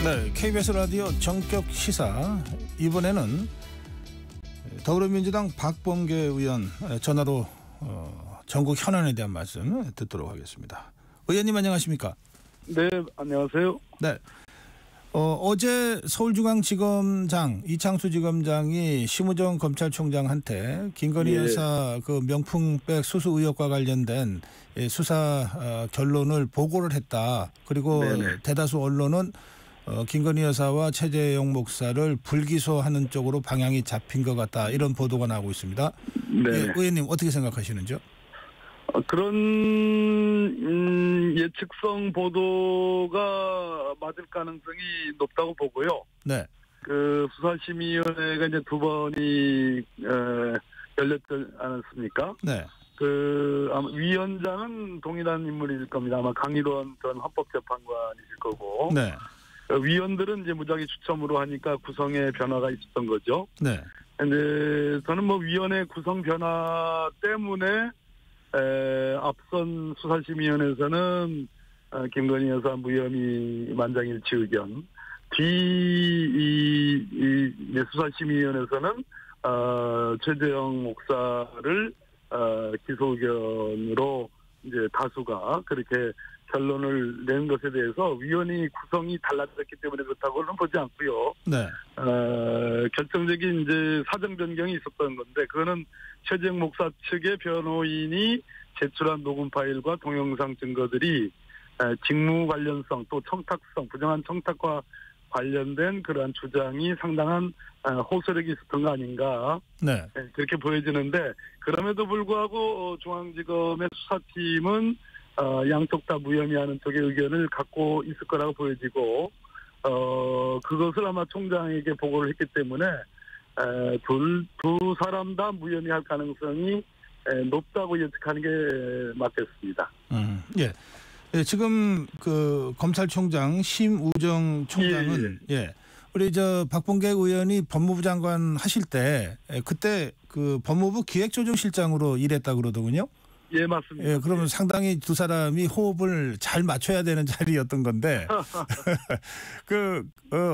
네, KBS 라디오 전격 시사 이번에는 더불어민주당 박범계 의원 전화로 전국 현안에 대한 말씀 듣도록 하겠습니다. 의원님 안녕하십니까? 네, 안녕하세요. 네, 어제 서울중앙지검장 이창수 지검장이 심우정 검찰총장한테 김건희 여사 그 명품백 수수 의혹과 관련된 수사 결론을 보고를 했다. 그리고 대다수 언론은 김건희 여사와 최재형 목사를 불기소하는 쪽으로 방향이 잡힌 것 같다. 이런 보도가 나오고 있습니다. 네. 예, 의원님 어떻게 생각하시는지요? 그런 예측성 보도가 맞을 가능성이 높다고 보고요. 네. 그 수사심의위원회가 이제 두 번이 열렸지 않았습니까? 네. 그 아마 위원장은 동일한 인물일 겁니다. 아마 강일원 전 헌법재판관이실 거고. 네. 위원들은 이제 무작위 추첨으로 하니까 구성에 변화가 있었던 거죠. 네. 근데 저는 뭐 위원회 구성 변화 때문에 앞선 수사심의위원회에서는 김건희 여사 무혐의 만장일치 의견, 이제 수사심의위원회에서는 최재형 목사를 기소 의견으로 이제 다수가 그렇게 결론을 낸 것에 대해서 위원회 구성이 달라졌기 때문에 그렇다고는 보지 않고요. 네. 결정적인 이제 사정 변경이 있었던 건데 그거는 최재형 목사 측의 변호인이 제출한 녹음 파일과 동영상 증거들이 직무 관련성 또 청탁성, 부정한 청탁과 관련된 그러한 주장이 상당한 호소력이 있었던 거 아닌가. 네. 그렇게 보여지는데 그럼에도 불구하고 중앙지검의 수사팀은 양쪽 다 무혐의하는 쪽의 의견을 갖고 있을 거라고 보여지고 그것을 아마 총장에게 보고를 했기 때문에 두 사람 다 무혐의할 가능성이 높다고 예측하는 게 맞겠습니다. 예. 예, 지금 그 검찰총장 심우정 총장은 우리 저 박범계 의원이 법무부 장관 하실 때 그때 그 법무부 기획조정실장으로 일했다 그러더군요. 예, 맞습니다. 예, 그러면 상당히 두 사람이 호흡을 잘 맞춰야 되는 자리였던 건데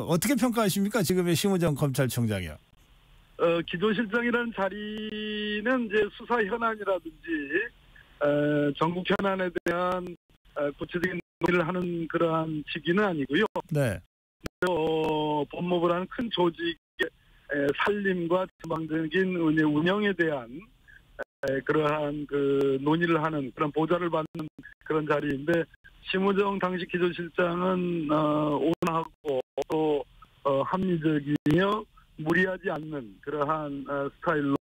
어떻게 평가하십니까? 지금의 심우정 검찰총장이요. 기조실장이라는 자리는 이제 수사 현안이라든지 전국 현안에 대한 구체적인 논의를 하는 그러한 직위는 아니고요. 네. 법무부라는 큰 조직의 살림과 전방적인 운영에 대한 그러한 그 논의를 하는 그런 보좌를 받는 그런 자리인데 심우정 당시 기조실장은 온화하고 또 합리적이며 무리하지 않는 그러한 스타일로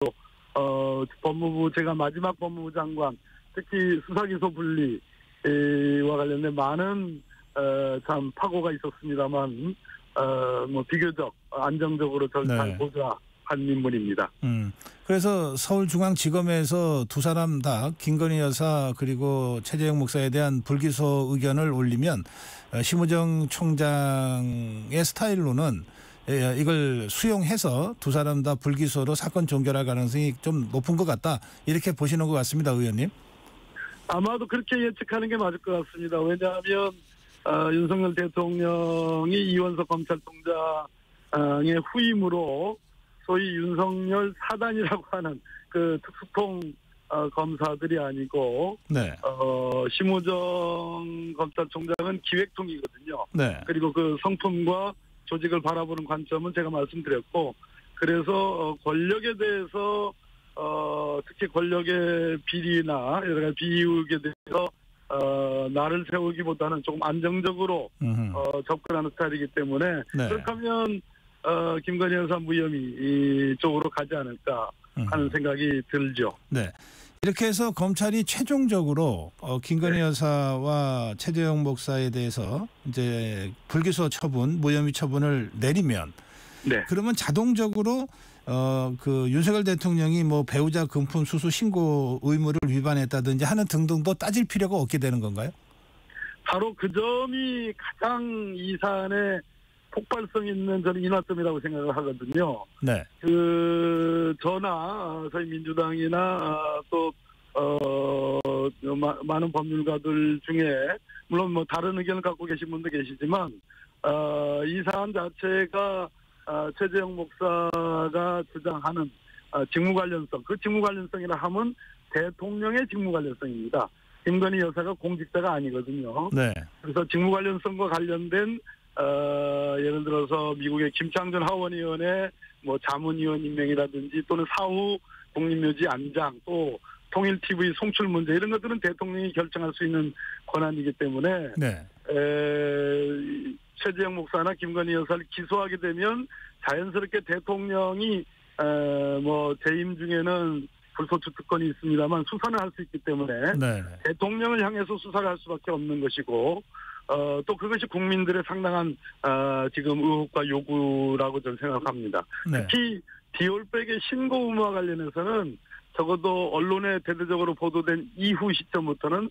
법무부 제가 마지막 법무부 장관 특히 수사기소 분리와 관련된 많은 참 파고가 있었습니다만 뭐 비교적 안정적으로 잘 보좌한 인물입니다. 그래서 서울중앙지검에서 두 사람 다 김건희 여사 그리고 최재형 목사에 대한 불기소 의견을 올리면 심우정 총장의 스타일로는 이걸 수용해서 두 사람 다 불기소로 사건 종결할 가능성이 좀 높은 것 같다. 이렇게 보시는 것 같습니다. 의원님. 아마도 그렇게 예측하는 게 맞을 것 같습니다. 왜냐하면 윤석열 대통령이 이원석 검찰총장의 후임으로 소위 윤석열 사단이라고 하는 그 특수통 검사들이 아니고 심우정 검찰총장은 기획통이거든요. 네. 그리고 그 성품과 조직을 바라보는 관점은 제가 말씀드렸고 그래서 권력에 대해서 특히 권력의 비리나 여러 가지 비의혹에 대해서 나를 세우기보다는 조금 안정적으로 접근하는 스타일이기 때문에 그렇다면 김건희 여사 무혐의 쪽으로 가지 않을까 하는 생각이 들죠. 네. 이렇게 해서 검찰이 최종적으로 김건희 여사와 최재형 목사에 대해서 이제 불기소 처분, 무혐의 처분을 내리면 그러면 자동적으로 그 윤석열 대통령이 뭐 배우자 금품 수수 신고 의무를 위반했다든지 하는 등등도 따질 필요가 없게 되는 건가요? 바로 그 점이 가장 이 사안의 폭발성 있는 저는 인화점이라고 생각을 하거든요. 네. 저나 저희 민주당이나 또 많은 법률가들 중에 물론 뭐 다른 의견을 갖고 계신 분도 계시지만 이 사안 자체가 최재형 목사가 주장하는 직무 관련성, 그 직무 관련성이라 하면 대통령의 직무 관련성입니다. 김건희 여사가 공직자가 아니거든요. 네. 그래서 직무 관련성과 관련된 예를 들어서 미국의 김창준 하원의원의 뭐 자문위원 임명이라든지 또는 사후 독립묘지 안장 또 통일TV 송출 문제 이런 것들은 대통령이 결정할 수 있는 권한이기 때문에 네. 최재형 목사나 김건희 여사를 기소하게 되면 자연스럽게 대통령이 뭐 재임 중에는 불소추 특권이 있습니다만 수사는 할 수 있기 때문에 네. 대통령을 향해서 수사를 할 수밖에 없는 것이고 또 그것이 국민들의 상당한 지금 의혹과 요구라고 저는 생각합니다. 네. 특히 디올백의 신고 의무와 관련해서는 적어도 언론에 대대적으로 보도된 이후 시점부터는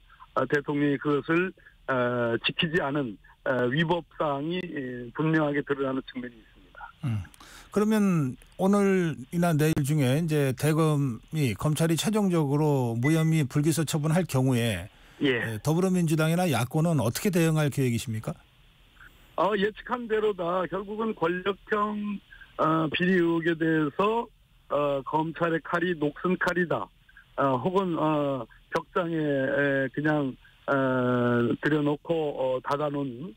대통령이 그것을 지키지 않은 위법 사항이 분명하게 드러나는 측면이 있습니다. 그러면 오늘이나 내일 중에 이제 대검이 검찰이 최종적으로 무혐의 불기소 처분할 경우에 더불어민주당이나 야권은 어떻게 대응할 계획이십니까? 예측한 대로다. 결국은 권력형 비리 의혹에 대해서 검찰의 칼이 녹슨 칼이다. 혹은 벽장에 그냥 들여놓고 닫아놓은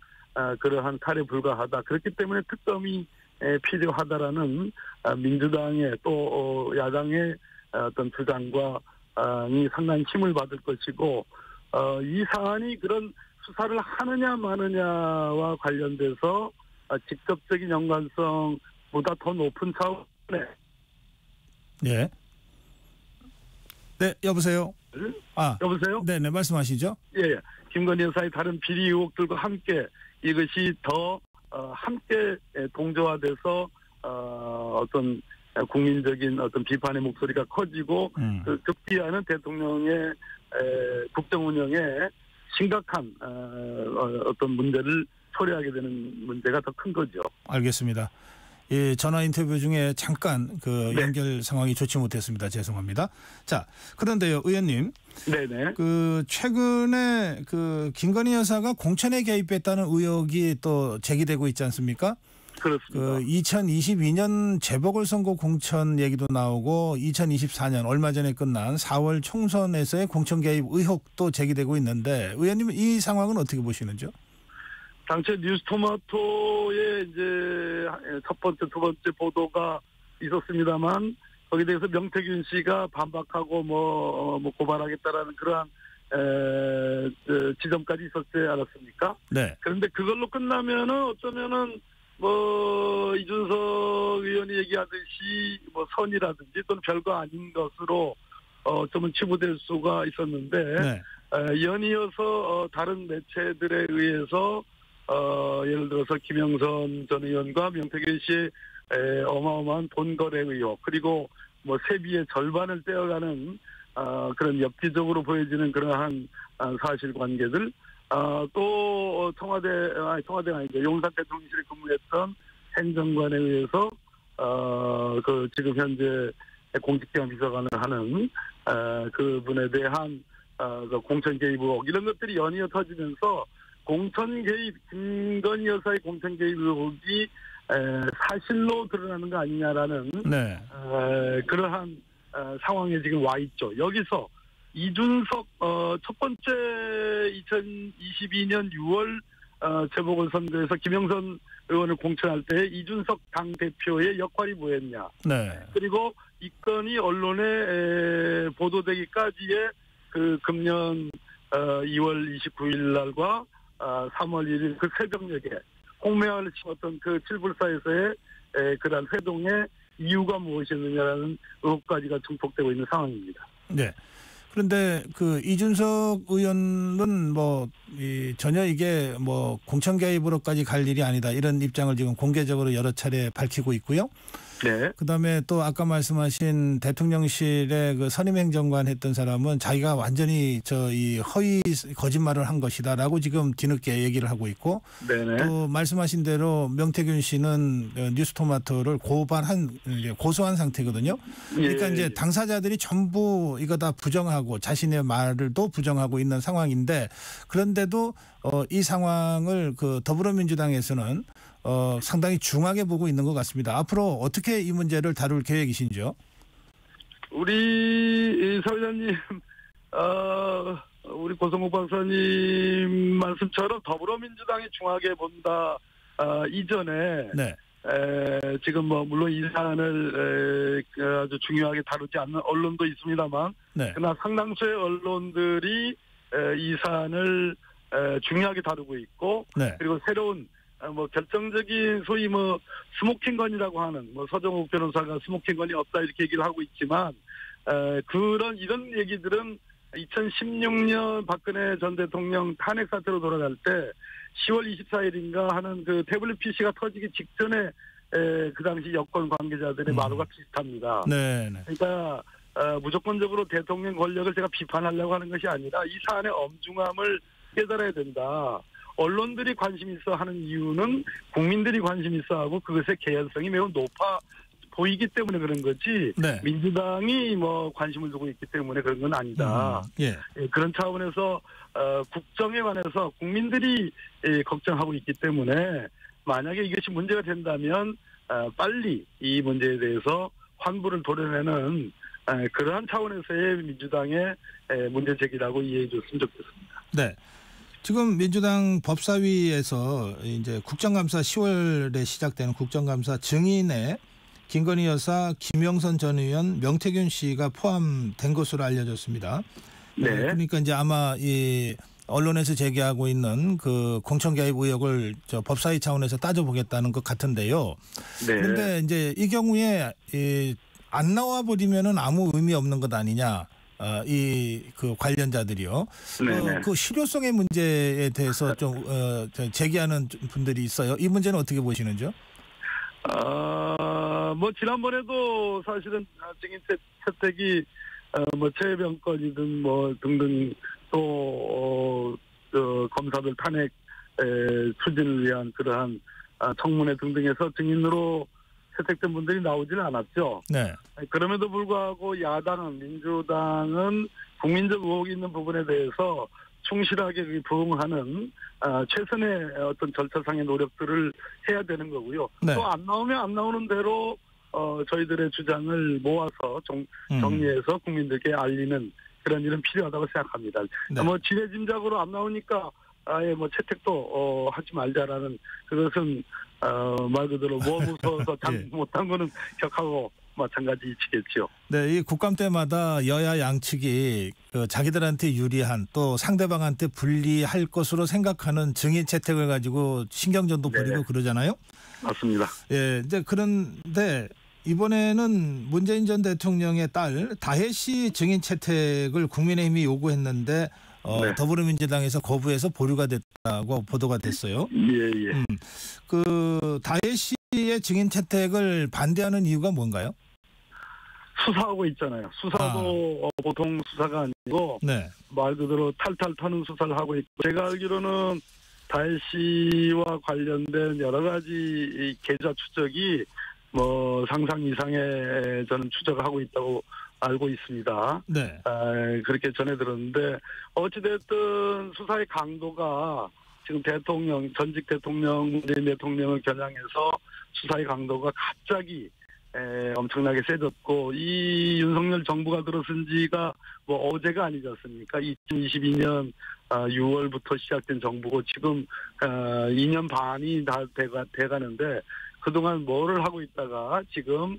그러한 칼에 불과하다. 그렇기 때문에 특검이 필요하다라는 민주당의 또 야당의 어떤 주장과 이 상당히 힘을 받을 것이고 이 사안이 그런 수사를 하느냐 마느냐와 관련돼서 직접적인 연관성보다 더 높은 차원에 네. 네, 여보세요? 여보세요? 네, 말씀하시죠? 예. 김건희 여사의 다른 비리 의혹들과 함께 이것이 더 함께 동조화돼서 어떤 국민적인 어떤 비판의 목소리가 커지고 그 급기야는 대통령의 국정 운영에 심각한 어떤 문제를 초래하게 되는 문제가 더 큰 거죠. 알겠습니다. 예, 전화 인터뷰 중에 잠깐 그 연결 상황이 좋지 못했습니다. 죄송합니다. 자, 그런데요, 의원님. 네네. 그 최근에 그 김건희 여사가 공천에 개입했다는 의혹이 또 제기되고 있지 않습니까? 그렇습니다. 그 2022년 재보궐선거 공천 얘기도 나오고 2024년 얼마 전에 끝난 4월 총선에서의 공천 개입 의혹도 제기되고 있는데 의원님은 이 상황은 어떻게 보시는지요? 당시 뉴스토마토의 이제 첫 번째, 두 번째 보도가 있었습니다만 거기에 대해서 명태균 씨가 반박하고 뭐 고발하겠다라는 그러한 지점까지 있었지 않았습니까? 네. 그런데 그걸로 끝나면은 어쩌면은 뭐 이준석 의원이 얘기하듯이 뭐 선이라든지 또는 별거 아닌 것으로 좀 치부될 수가 있었는데 연이어서 다른 매체들에 의해서 예를 들어서 김영선 전 의원과 명태균 씨의 어마어마한 돈 거래 의혹 그리고 뭐 세비의 절반을 떼어가는 그런 엽기적으로 보여지는 그러한 사실관계들 또 청와대가 아니죠. 용산 대통령실에 근무했던 행정관에 의해서 그 지금 현재 공직기관 비서관을 하는 그분에 대한 그 공천 개입 의혹 이런 것들이 연이어 터지면서 공천 개입 김건희 여사의 공천 개입 의혹이 사실로 드러나는 거 아니냐라는 그러한 상황에 지금 와 있죠. 여기서 이준석 첫 번째 2022년 6월 재보궐선거에서 김영선 의원을 공천할 때 이준석 당대표의 역할이 뭐였냐. 그리고 이 건이 언론에 보도되기까지의 그 금년 2월 29일 날과 3월 1일 그 새벽녘에 홍매화를 심었던 그 칠불사에서의 그러한 회동의 이유가 무엇이었느냐라는 의혹까지가 증폭되고 있는 상황입니다. 네. 그런데 그 이준석 의원은 전혀 이게 공천 개입으로까지 갈 일이 아니다 이런 입장을 지금 공개적으로 여러 차례 밝히고 있고요. 네. 그다음에 또 아까 말씀하신 대통령실의 그 선임행정관 했던 사람은 자기가 완전히 이 허위 거짓말을 한 것이다라고 지금 뒤늦게 얘기를 하고 있고, 네네. 또 말씀하신 대로 명태균 씨는 뉴스토마토를 고소한 상태거든요. 그러니까 이제 당사자들이 전부 이거 다 부정하고 자신의 말을 또 부정하고 있는 상황인데, 그런데도 이 상황을 그 더불어민주당에서는 상당히 중하게 보고 있는 것 같습니다. 앞으로 어떻게 이 문제를 다룰 계획이신지요? 우리 사회자님, 우리 고성국 박사님 말씀처럼 더불어민주당이 중하게 본다 이전에 네. 지금 물론 이 사안을 아주 중요하게 다루지 않는 언론도 있습니다만, 네. 그러나 상당수의 언론들이 이 사안을 중요하게 다루고 있고, 네. 그리고 새로운 결정적인 소위 스모킹건이라고 하는 서정욱 변호사가 스모킹건이 없다 이렇게 얘기를 하고 있지만, 이런 얘기들은 2016년 박근혜 전 대통령 탄핵 사태로 돌아갈 때 10월 24일인가 하는 그 태블릿 PC가 터지기 직전에 그 당시 여권 관계자들의 말과 비슷합니다. 네. 그러니까 무조건적으로 대통령 권력을 제가 비판하려고 하는 것이 아니라 이 사안의 엄중함을 깨달아야 된다. 언론들이 관심 있어 하는 이유는 국민들이 관심 있어 하고 그것의 개연성이 매우 높아 보이기 때문에 그런 거지, 네. 민주당이 관심을 두고 있기 때문에 그런 건 아니다. 예. 그런 차원에서 국정에 관해서 국민들이 걱정하고 있기 때문에 만약에 이것이 문제가 된다면 빨리 이 문제에 대해서 환부를 도려내는 그러한 차원에서의 민주당의 문제 제기라고 이해해 줬으면 좋겠습니다. 네. 지금 민주당 법사위에서 이제 국정감사 10월에 시작되는 국정감사 증인에 김건희 여사, 김영선 전 의원, 명태균 씨가 포함된 것으로 알려졌습니다. 네. 그러니까 이제 아마 이 언론에서 제기하고 있는 그 공천 개입 의혹을 법사위 차원에서 따져보겠다는 것 같은데요. 네. 그런데 이제 이 경우에 안 나와 버리면은 아무 의미 없는 것 아니냐. 그 관련자들이요. 그 실효성의 문제에 대해서 좀 제기하는 분들이 있어요. 이 문제는 어떻게 보시는지요? 지난번에도 사실은 증인 채택이 최병건이든 등등 또 검사들 탄핵 추진을 위한 그러한 청문회 등등에서 증인으로 채택된 분들이 나오지는 않았죠. 네. 그럼에도 불구하고 야당은, 민주당은 국민적 의혹이 있는 부분에 대해서 충실하게 부응하는 최선의 어떤 절차상의 노력들을 해야 되는 거고요. 네. 또 안 나오면 안 나오는 대로 저희들의 주장을 모아서 정리해서 국민들께 알리는 그런 일은 필요하다고 생각합니다. 네. 지레짐작으로 안 나오니까 아예 채택도 하지 말자라는, 그것은 말 그대로 무서워서 못한 거는 격하고 마찬가지 이치겠죠. 네, 이 국감 때마다 여야 양측이 자기들한테 유리한 또 상대방한테 불리할 것으로 생각하는 증인 채택을 가지고 신경전도 벌이고 그러잖아요. 맞습니다. 예, 이제 그런데 이번에는 문재인 전 대통령의 딸 다혜 씨 증인 채택을 국민의힘이 요구했는데 더불어민주당에서 거부해서 보류가 됐다고 보도가 됐어요. 예. 그 다혜 씨의 증인 채택을 반대하는 이유가 뭔가요? 수사하고 있잖아요. 수사도 보통 수사가 아니고 말 그대로 탈탈 터는 수사를 하고 있고, 제가 알기로는 다혜 씨와 관련된 여러 가지 계좌 추적이 상상 이상의 저는 추적을 하고 있다고 알고 있습니다. 네. 그렇게 전해 들었는데, 어찌됐든 수사의 강도가 지금 전직 대통령, 문재인 대통령을 겨냥해서 수사의 강도가 갑자기 엄청나게 세졌고, 이 윤석열 정부가 들어선 지가 어제가 아니지 않습니까? 2022년 6월부터 시작된 정부고 지금 2년 반이 다 돼가는데, 그동안 뭐를 하고 있다가 지금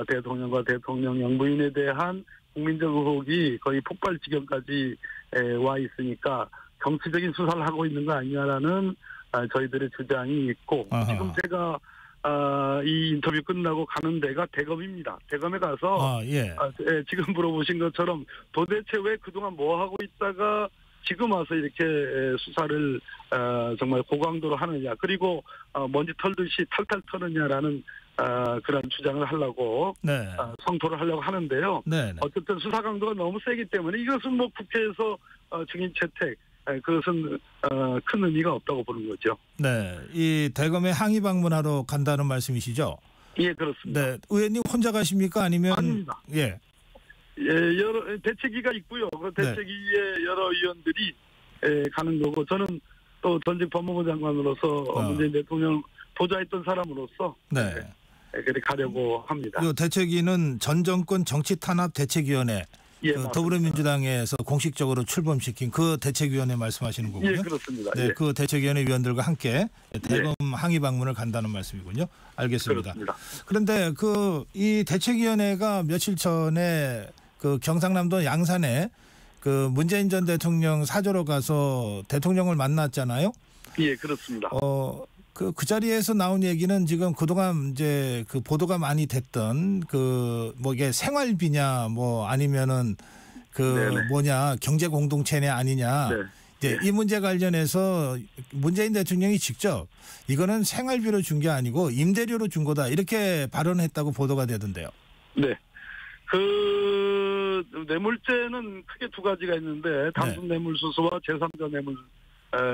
대통령과 대통령 영부인에 대한 국민적 의혹이 거의 폭발 지경까지 와 있으니까 정치적인 수사를 하고 있는 거 아니냐라는 저희들의 주장이 있고, 지금 제가 이 인터뷰 끝나고 가는 데가 대검입니다. 대검에 가서 지금 물어보신 것처럼 도대체 왜 그동안 뭐 하고 있다가 지금 와서 이렇게 수사를 정말 고강도로 하느냐, 그리고 먼지 털듯이 탈탈 터느냐라는 그런 주장을 하려고 네. 성토를 하려고 하는데요. 네. 어쨌든 수사 강도가 너무 세기 때문에 이것은 뭐 국회에서 증인 채택 그것은 큰 의미가 없다고 보는 거죠. 네, 이 대검에 항의 방문하러 간다는 말씀이시죠? 예, 그렇습니다. 네, 의원님 혼자 가십니까? 아니면 아닙니다. 예, 여러 대책위가 있고요. 그 대책위에 여러 의원들이 가는 거고 저는 또 전직 법무부 장관으로서 문재인 대통령 보좌했던 사람으로서 네, 그렇게 가려고 합니다. 이 대책위는 전 정권 정치탄압 대책위원회. 예, 그 더불어민주당에서 공식적으로 출범시킨 그 대책위원회 말씀하시는 거군요. 예, 그렇습니다. 네, 예. 그 대책위원회 위원들과 함께 대검 항의 방문을 간다는 말씀이군요. 알겠습니다. 그렇습니다. 그런데 이 대책위원회가 며칠 전에 그 경상남도 양산에 그 문재인 전 대통령 사저로 가서 대통령을 만났잖아요. 예, 그렇습니다. 그 자리에서 나온 얘기는 지금 그동안 이제 그 보도가 많이 됐던 뭐 이게 생활비냐 뭐 아니면은 경제 공동체냐 아니냐. 네. 이제 이 문제 관련해서 문재인 대통령이 직접 이거는 생활비로 준 게 아니고 임대료로 준 거다 이렇게 발언했다고 보도가 되던데요. 네. 그 뇌물죄는 크게 두 가지가 있는데 단순 뇌물수수와 제3자 뇌물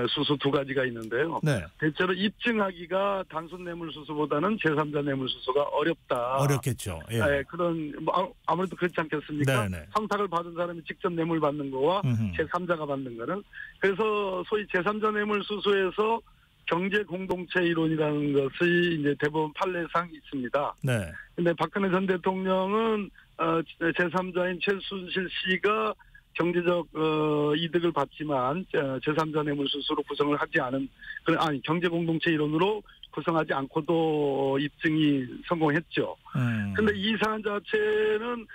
수수 두 가지가 있는데요. 네. 대체로 입증하기가 단순 뇌물수수보다는 제3자 뇌물수수가 어렵다. 어렵겠죠. 예. 그런 아무래도 그렇지 않겠습니까? 네네. 상탁을 받은 사람이 직접 뇌물 받는 거와 제3자가 받는 거는 그래서 소위 제3자 뇌물수수에서 경제 공동체 이론이라는 것이 이제 대법원 판례상 있습니다. 네. 근데 박근혜 전 대통령은 제3자인 최순실 씨가 경제적 이득을 받지만 제3자 뇌물수수로 구성을 하지 않은 경제 공동체 이론으로 구성하지 않고도 입증이 성공했죠. 그런데 이 사안 자체는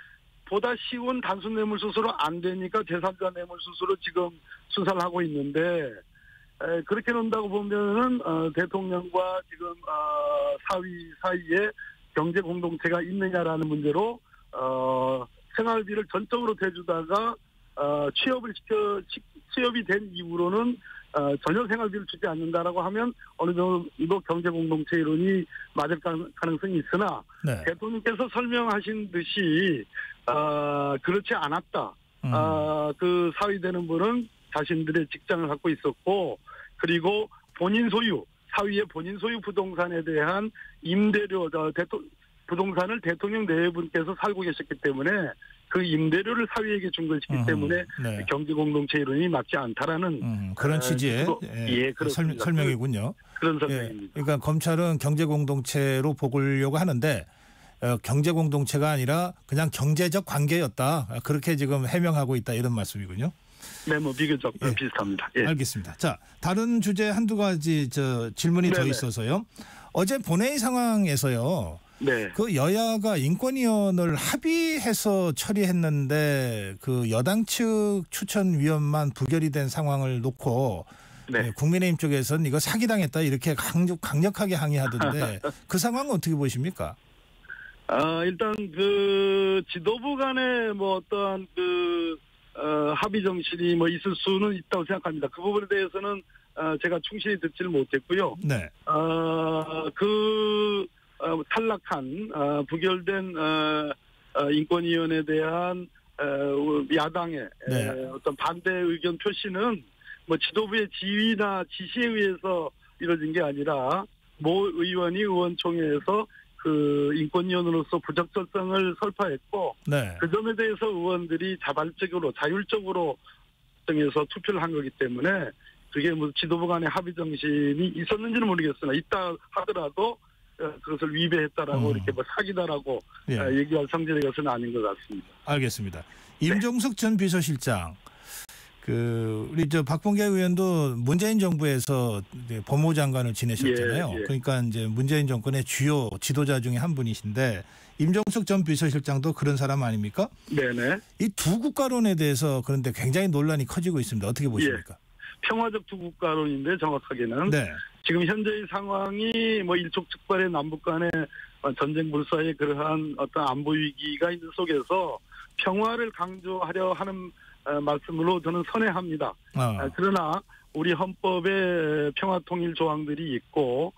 보다 쉬운 단순 뇌물수수로 안 되니까 제3자 뇌물수수로 지금 수사를 하고 있는데 그렇게 논다고 보면은 대통령과 지금 사위 사이에 경제 공동체가 있느냐라는 문제로 생활비를 전적으로 대주다가 취업이 된 이후로는 전혀 생활비를 주지 않는다라고 하면 어느 정도 경제 공동체 이론이 맞을 가능성이 있으나 네. 대통령께서 설명하신 듯이 그렇지 않았다. 그 사위되는 분은 자신들의 직장을 갖고 있었고 그리고 사위의 본인 소유 부동산에 대한 임대료 부동산을 대통령 내분께서 살고 계셨기 때문에 그 임대료를 사위에게 준 것이기 때문에 네. 경제 공동체 이론이 맞지 않다라는 그런 취지의 설명이군요. 그런 설명입니다. 예, 그러니까 검찰은 경제 공동체로 보려고 하는데 경제 공동체가 아니라 그냥 경제적 관계였다. 그렇게 지금 해명하고 있다 이런 말씀이군요. 네, 뭐 비교적 비슷합니다. 예. 알겠습니다. 자, 다른 주제 한두 가지 질문이 더 있어서요. 어제 본회의 상황에서요. 네. 그 여야가 인권위원을 합의해서 처리했는데 그 여당 측 추천위원만 부결이 된 상황을 놓고 국민의힘 쪽에서는 이거 사기당했다 이렇게 강력하게 항의하던데 그 상황은 어떻게 보십니까? 일단 그 지도부 간에 뭐 어떠한 합의 정신이 뭐 있을 수는 있다고 생각합니다. 그 부분에 대해서는 제가 충실히 듣지를 못했고요. 네. 탈락한 부결된 인권위원회에 대한 야당의 어떤 반대 의견 표시는 뭐 지도부의 지휘나 지시에 의해서 이루어진 게 아니라 모 의원이 의원총회에서 그 인권위원으로서 부적절성을 설파했고 그 점에 대해서 의원들이 자율적으로 정해서 투표를 한 거기 때문에 그게 뭐 지도부 간의 합의 정신이 있었는지는 모르겠으나 있다 하더라도 그것을 위배했다라고 이렇게 뭐 사기다라고 얘기할 성질의 것은 아닌 것 같습니다. 알겠습니다. 임종석 전 비서실장, 우리 박범계 의원도 문재인 정부에서 법무부 장관을 지내셨잖아요. 그러니까 이제 문재인 정권의 주요 지도자 중에 한 분이신데 임종석 전 비서실장도 그런 사람 아닙니까? 네네. 이 두 국가론에 대해서 그런데 굉장히 논란이 커지고 있습니다. 어떻게 보십니까? 평화적 두 국가론인데 정확하게는 지금 현재의 상황이 뭐 일촉즉발의 남북 간의 전쟁 불사의 그러한 어떤 안보 위기가 있는 속에서 평화를 강조하려 하는 말씀으로 저는 선회합니다. 그러나 우리 헌법에 평화통일 조항들이 있고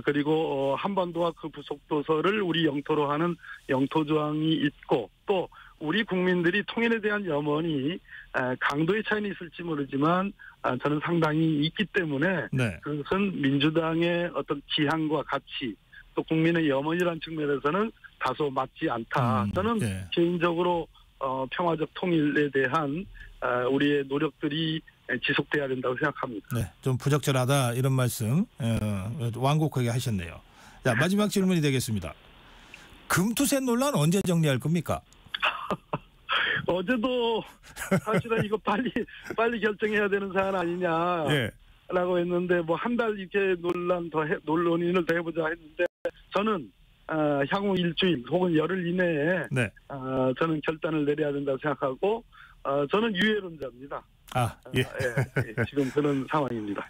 그리고 한반도와 그 부속도서를 우리 영토로 하는 영토조항이 있고 또 우리 국민들이 통일에 대한 염원이 강도의 차이는 있을지 모르지만 저는 상당히 있기 때문에 네. 그것은 민주당의 어떤 기항과 가치 또 국민의 염원이라는 측면에서는 다소 맞지 않다. 저는 네. 개인적으로 평화적 통일에 대한 우리의 노력들이 지속돼야 된다고 생각합니다. 네, 좀 부적절하다 이런 말씀 완곡하게 하셨네요. 자, 마지막 질문이 되겠습니다. 금투세 논란 언제 정리할 겁니까? 어제도 사실은 이거 빨리 결정해야 되는 사안 아니냐라고 예. 했는데 뭐 한 달 이렇게 논의를 더 해보자 했는데 저는 향후 일주일 혹은 열흘 이내에 네. 저는 결단을 내려야 된다고 생각하고 저는 유예론자입니다. 예. 지금 그런 상황입니다.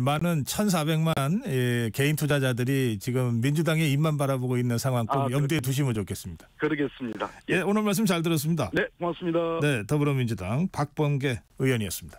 많은 1,400만 개인 투자자들이 지금 민주당의 입만 바라보고 있는 상황 꼭 염두에 두시면 좋겠습니다. 그러겠습니다. 오늘 말씀 잘 들었습니다. 네, 고맙습니다. 네, 더불어민주당 박범계 의원이었습니다.